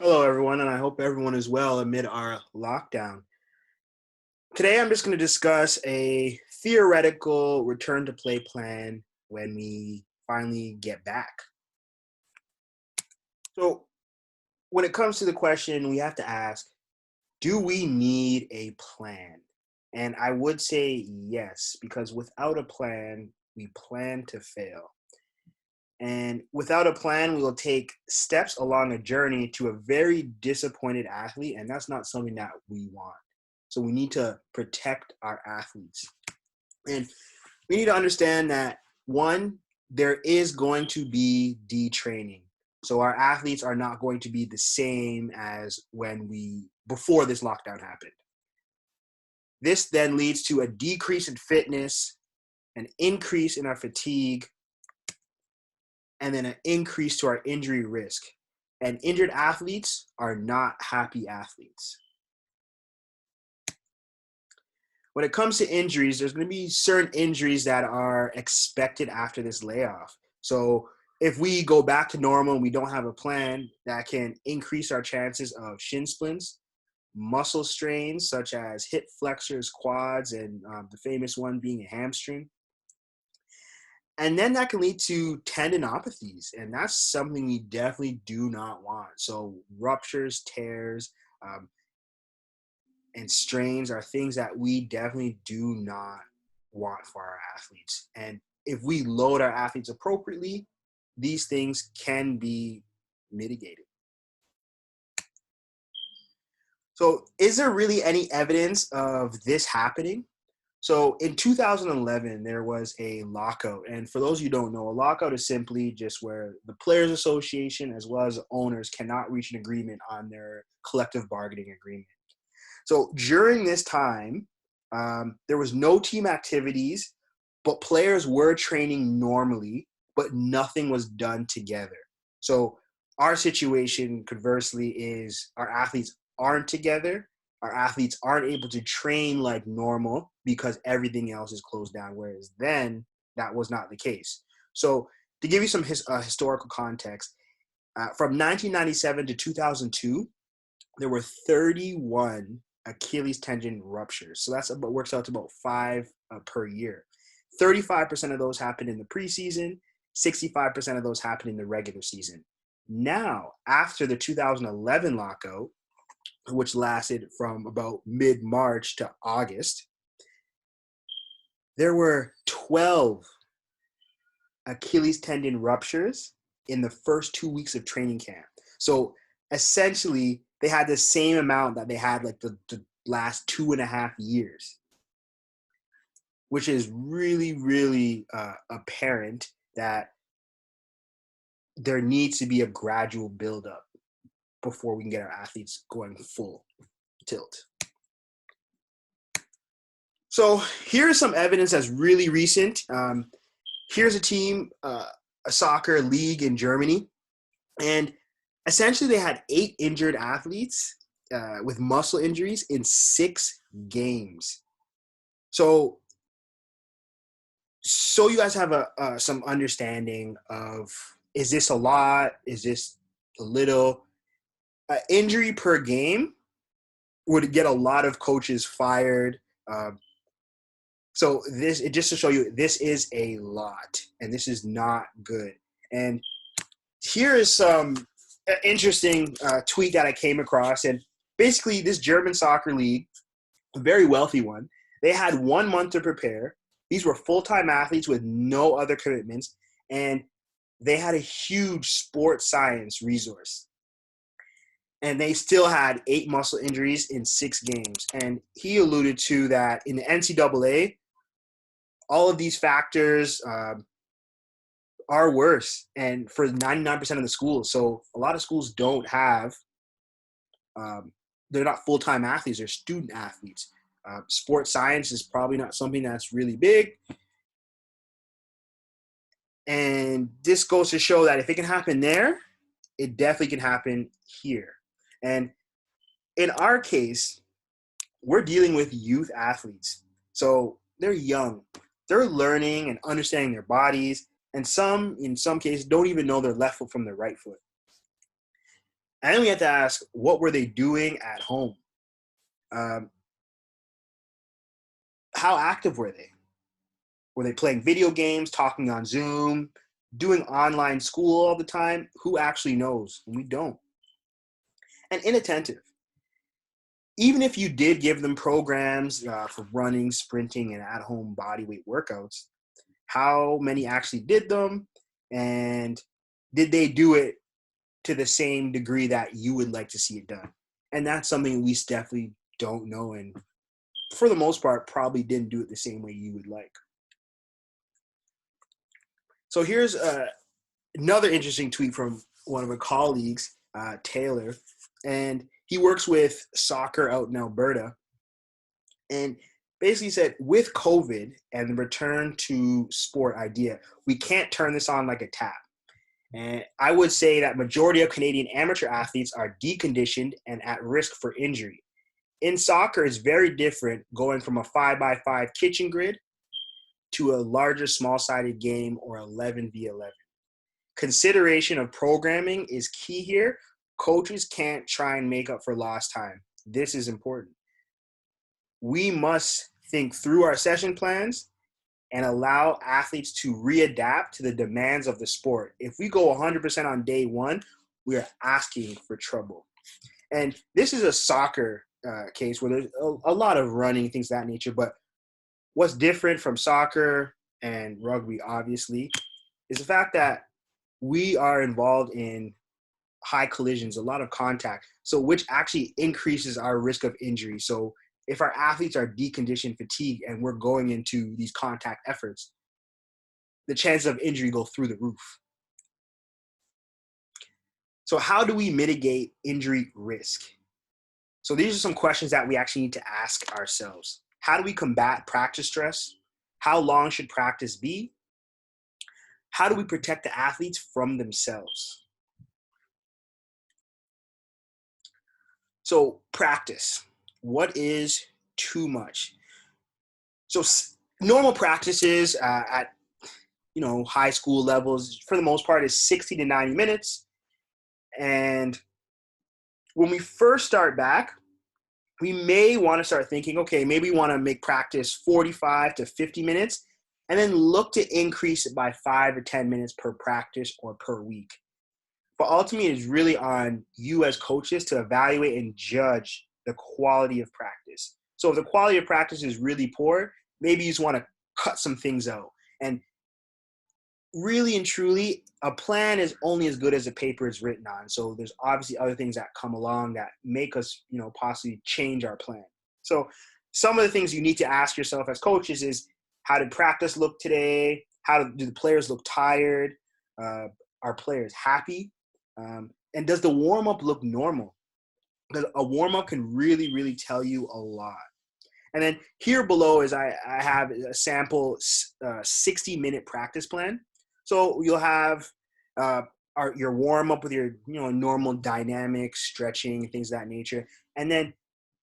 Hello, everyone, and I hope everyone is well amid our lockdown. Today, I'm just going to discuss a theoretical return to play plan when we finally get back. So, when it comes to the question, we have to ask, do we need a plan? And I would say yes, because without a plan, we plan to fail. And without a plan, we will take steps along a journey to a very disappointed athlete, and that's not something that we want. So we need to protect our athletes. And we need to understand that, one, there is going to be detraining. So our athletes are not going to be the same as before this lockdown happened. This then leads to a decrease in fitness, an increase in our fatigue, and then an increase to our injury risk. And injured athletes are not happy athletes. When it comes to injuries, there's going to be certain injuries that are expected after this layoff. So if we go back to normal and we don't have a plan, that can increase our chances of shin splints, muscle strains such as hip flexors, quads, and the famous one being a hamstring. And then that can lead to tendinopathies, and that's something we definitely do not want. So ruptures, tears, um, and strains are things that we definitely do not want for our athletes. And if we load our athletes appropriately, these things can be mitigated. So is there really any evidence of this happening? So in 2011, there was a lockout. And for those of you who don't know, a lockout is simply just where the Players Association as well as the owners cannot reach an agreement on their collective bargaining agreement. So during this time, there was no team activities, but players were training normally, but nothing was done together. So our situation, conversely, is our athletes aren't together. Our athletes aren't able to train like normal because everything else is closed down, whereas then that was not the case. So to give you some historical context, from 1997 to 2002, there were 31 Achilles tendon ruptures. So that's about works out to about 5 per year. 35% of those happened in the preseason. 65% of those happened in the regular season. Now, after the 2011 lockout, which lasted from about mid-March to August, there were 12 Achilles tendon ruptures in the first 2 weeks of training camp. So essentially, they had the same amount that they had like the last 2.5 years, which is really, really apparent that there needs to be a gradual buildup before we can get our athletes going full tilt. So here's some evidence that's really recent. Here's a team, a soccer league in Germany, and essentially they had 8 injured athletes with muscle injuries in 6 games. So you guys have some understanding of, is this a lot? Is this a little? Injury per game would get a lot of coaches fired. So just to show you, this is a lot, and this is not good. And here is some interesting tweet that I came across. And basically, this German soccer league, a very wealthy one, they had 1 month to prepare. These were full-time athletes with no other commitments, and they had a huge sports science resource. And they still had 8 muscle injuries in 6 games. And he alluded to that in the NCAA, all of these factors are worse, and for 99% of the schools. So a lot of schools don't have, they're not full-time athletes, they're student athletes. Sports science is probably not something that's really big. And this goes to show that if it can happen there, it definitely can happen here. And in our case, we're dealing with youth athletes. So they're young. They're learning and understanding their bodies. And in some cases, don't even know their left foot from their right foot. And then we have to ask, what were they doing at home? Um, how active were they? Were they playing video games, talking on Zoom, doing online school all the time? Who actually knows? We don't. And inattentive. Even if you did give them programs for running, sprinting, and at-home bodyweight workouts, how many actually did them? And did they do it to the same degree that you would like to see it done? And that's something we definitely don't know. And for the most part, probably didn't do it the same way you would like. So here's another interesting tweet from one of our colleagues, Taylor, and he works with soccer out in Alberta. And basically said, with COVID and the return to sport idea, we can't turn this on like a tap. And I would say that majority of Canadian amateur athletes are deconditioned and at risk for injury. In soccer, it's very different going from a 5x5 kitchen grid to a larger small-sided game or 11v11. Consideration of programming is key here. Coaches can't try and make up for lost time. This is important. We must think through our session plans and allow athletes to readapt to the demands of the sport. If we go 100% on day one, we are asking for trouble. And this is a soccer case where there's a lot of running, things of that nature. But what's different from soccer and rugby, obviously, is the fact that we are involved in high collisions, a lot of contact, so which actually increases our risk of injury. So if our athletes are deconditioned, fatigued, and we're going into these contact efforts, the chances of injury go through the roof. So how do we mitigate injury risk? So these are some questions that we actually need to ask ourselves. How do we combat practice stress? How long should practice be? How do we protect the athletes from themselves? So practice. What is too much? So normal practices at high school levels, for the most part, is 60 to 90 minutes. And when we first start back, we may want to start thinking, okay, maybe we want to make practice 45 to 50 minutes and then look to increase it by 5 or 10 minutes per practice or per week. But ultimately, it's really on you as coaches to evaluate and judge the quality of practice. So if the quality of practice is really poor, maybe you just want to cut some things out. And really and truly, a plan is only as good as the paper is written on. So there's obviously other things that come along that make us, possibly change our plan. So some of the things you need to ask yourself as coaches is, how did practice look today? How do the players look tired? Are players happy? And does the warm-up look normal? Because a warm-up can really, really tell you a lot. And then here below is I have a sample 60-minute practice plan. So you'll have your warm-up with your normal dynamic stretching, things of that nature. And then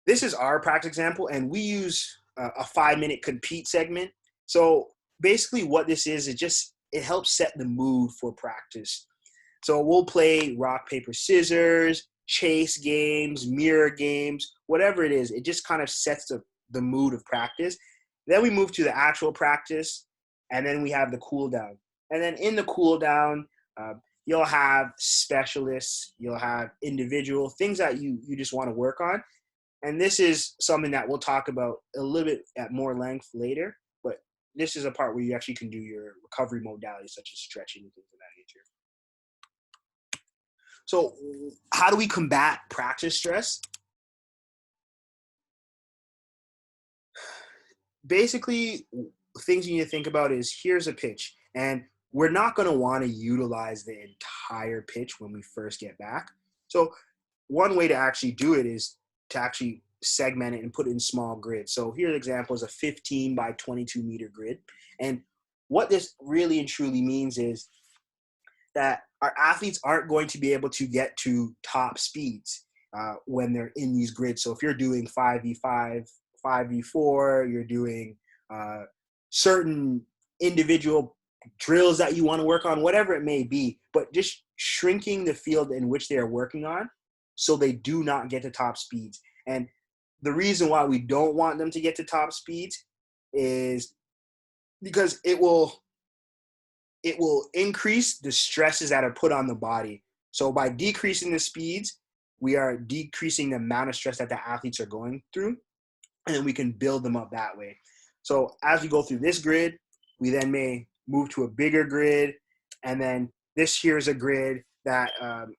this is our practice example, and we use a 5-minute compete segment. So basically what this is, it helps set the mood for practice. So we'll play rock, paper, scissors, chase games, mirror games, whatever it is. It just kind of sets the mood of practice. Then we move to the actual practice, and then we have the cool down. And then in the cool down, you'll have specialists, you'll have individual things that you just want to work on. And this is something that we'll talk about a little bit at more length later. But this is a part where you actually can do your recovery modalities such as stretching and things of that nature. So how do we combat practice stress? Basically, things you need to think about is, here's a pitch. And we're not going to want to utilize the entire pitch when we first get back. So one way to actually do it is to actually segment it and put it in small grids. So here's an example is a 15 by 22 meter grid. And what this really and truly means is that our athletes aren't going to be able to get to top speeds when they're in these grids. So if you're doing 5v5, 5v4, you're doing certain individual drills that you want to work on, whatever it may be, but just shrinking the field in which they are working on so they do not get to top speeds. And the reason why we don't want them to get to top speeds is because it will increase the stresses that are put on the body. So by decreasing the speeds, we are decreasing the amount of stress that the athletes are going through, and then we can build them up that way. So as we go through this grid, we then may move to a bigger grid, and then this here is a grid that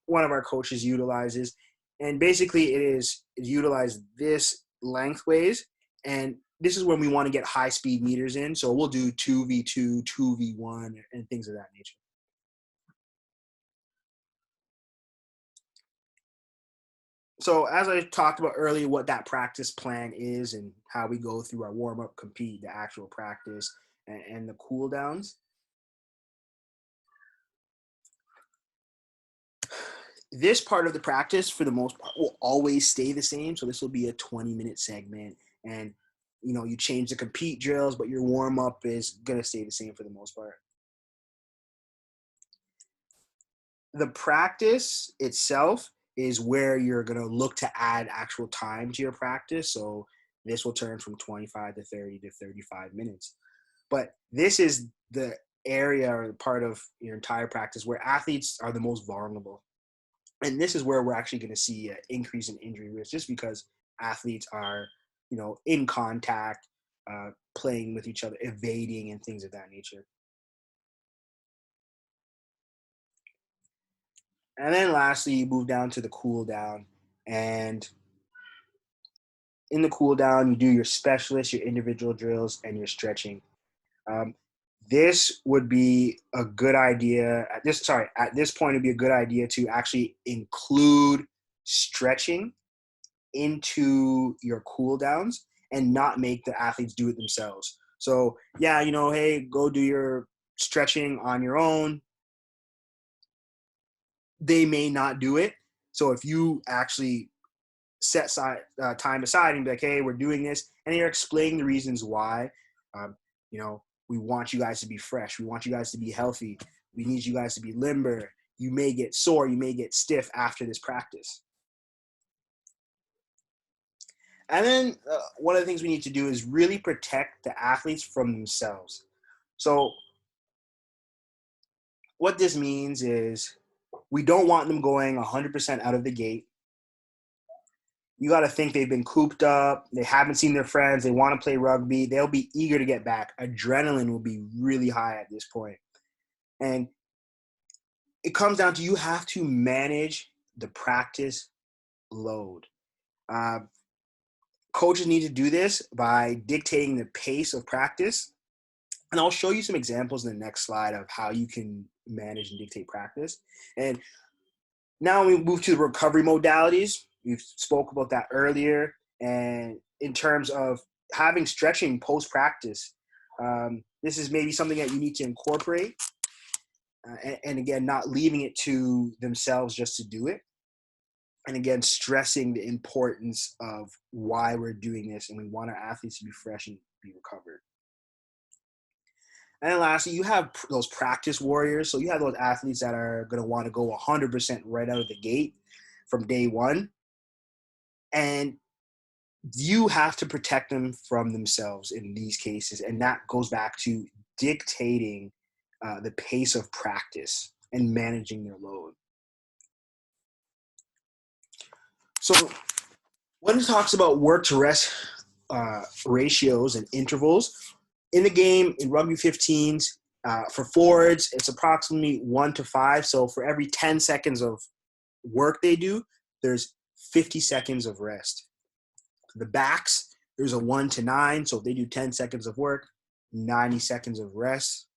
one of our coaches utilizes, and basically it utilized this lengthways, and this is when we want to get high speed meters in. So we'll do 2v2, 2v1, and things of that nature. So as I talked about earlier, what that practice plan is and how we go through our warm up, compete, the actual practice, and the cool downs. This part of the practice, for the most part, will always stay the same. So this will be a 20-minute segment, and you change the compete drills, but your warm up is gonna stay the same for the most part. The practice itself is where you're going to look to add actual time to your practice. So this will turn from 25 to 30 to 35 minutes. But this is the area or part of your entire practice where athletes are the most vulnerable. And this is where we're actually going to see an increase in injury risk, just because athletes are, in contact, playing with each other, evading, and things of that nature. And then lastly, you move down to the cool down. And in the cool down, you do your specialists, your individual drills, and your stretching. This would be a good idea. At this point, it'd be a good idea to actually include stretching into your cool downs and not make the athletes do it themselves. So yeah, hey, go do your stretching on your own. They may not do it. So if you actually set time aside and be like, hey, we're doing this, and you're explaining the reasons why, we want you guys to be fresh. We want you guys to be healthy. We need you guys to be limber. You may get sore. You may get stiff after this practice. And then one of the things we need to do is really protect the athletes from themselves. So what this means is we don't want them going 100% out of the gate. You got to think they've been cooped up. They haven't seen their friends. They want to play rugby. They'll be eager to get back. Adrenaline will be really high at this point. And it comes down to you have to manage the practice load. Coaches need to do this by dictating the pace of practice. And I'll show you some examples in the next slide of how you can manage and dictate practice. And now we move to the recovery modalities. We spoke about that earlier. And in terms of having stretching post-practice, this is maybe something that you need to incorporate. And again, not leaving it to themselves just to do it. And again, stressing the importance of why we're doing this. And we want our athletes to be fresh and be recovered. And then lastly, you have those practice warriors. So you have those athletes that are going to want to go 100% right out of the gate from day one. And you have to protect them from themselves in these cases. And that goes back to dictating the pace of practice and managing their load. So when it talks about work to rest ratios and intervals, in the game, in rugby 15s, for forwards, it's approximately 1 to 5. So for every 10 seconds of work they do, there's 50 seconds of rest. The backs, there's a 1 to 9. So if they do 10 seconds of work, 90 seconds of rest.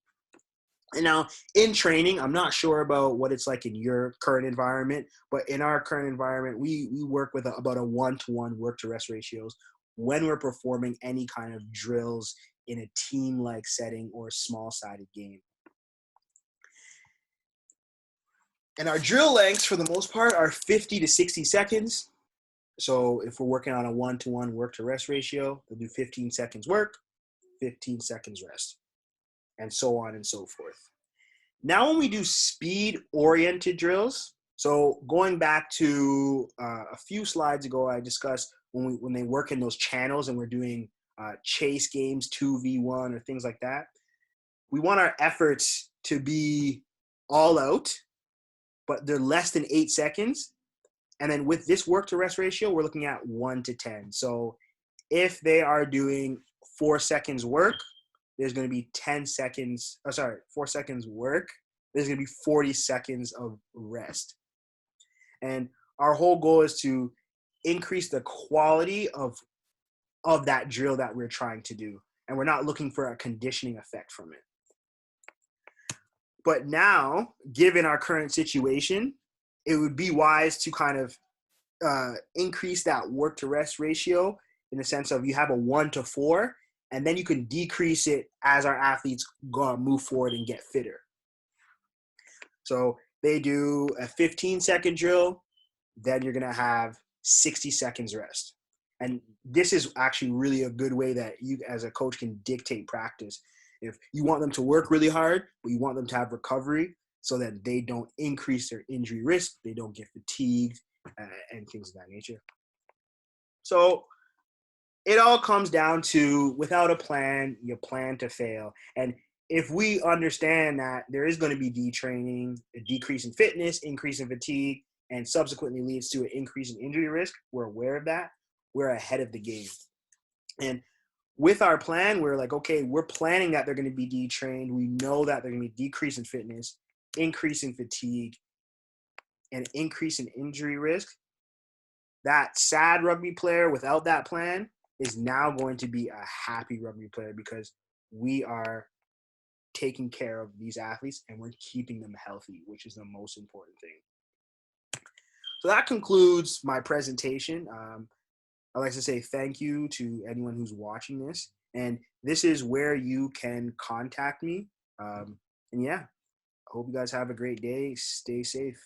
And now in training, I'm not sure about what it's like in your current environment, but in our current environment, we work with about a 1-to-1 work to rest ratios when we're performing any kind of drills in a team-like setting or a small-sided game. And our drill lengths, for the most part, are 50 to 60 seconds. So if we're working on a 1-to-1 work-to-rest ratio, we'll do 15 seconds work, 15 seconds rest, and so on and so forth. Now when we do speed-oriented drills, So going back to a few slides ago, I discussed when they work in those channels and we're doing chase games, 2v1 or things like that. We want our efforts to be all out, but they're less than 8 seconds. And then with this work to rest ratio, we're looking at 1 to 10. So if they are doing 4 seconds work, there's going to be 10 seconds, 4 seconds work. There's going to be 40 seconds of rest. And our whole goal is to increase the quality of that drill that we're trying to do. And we're not looking for a conditioning effect from it. But now, given our current situation, it would be wise to kind of increase that work to rest ratio in the sense of you have a 1 to 4, and then you can decrease it as our athletes move forward and get fitter. So they do a 15-second drill, then you're going to have 60 seconds rest. And this is actually really a good way that you as a coach can dictate practice. If you want them to work really hard, but you want them to have recovery so that they don't increase their injury risk, they don't get fatigued, and things of that nature. So it all comes down to, without a plan, you plan to fail. And if we understand that there is going to be detraining, a decrease in fitness, increase in fatigue, and subsequently leads to an increase in injury risk, we're aware of that, we're ahead of the game. And with our plan, we're like, okay, we're planning that they're going to be detrained. We know that they're going to be decrease in fitness, increase in fatigue, and increase in injury risk. That sad rugby player without that plan is now going to be a happy rugby player because we are taking care of these athletes and we're keeping them healthy, which is the most important thing. So that concludes my presentation. I'd like to say thank you to anyone who's watching this. And this is where you can contact me. And yeah, I hope you guys have a great day. Stay safe.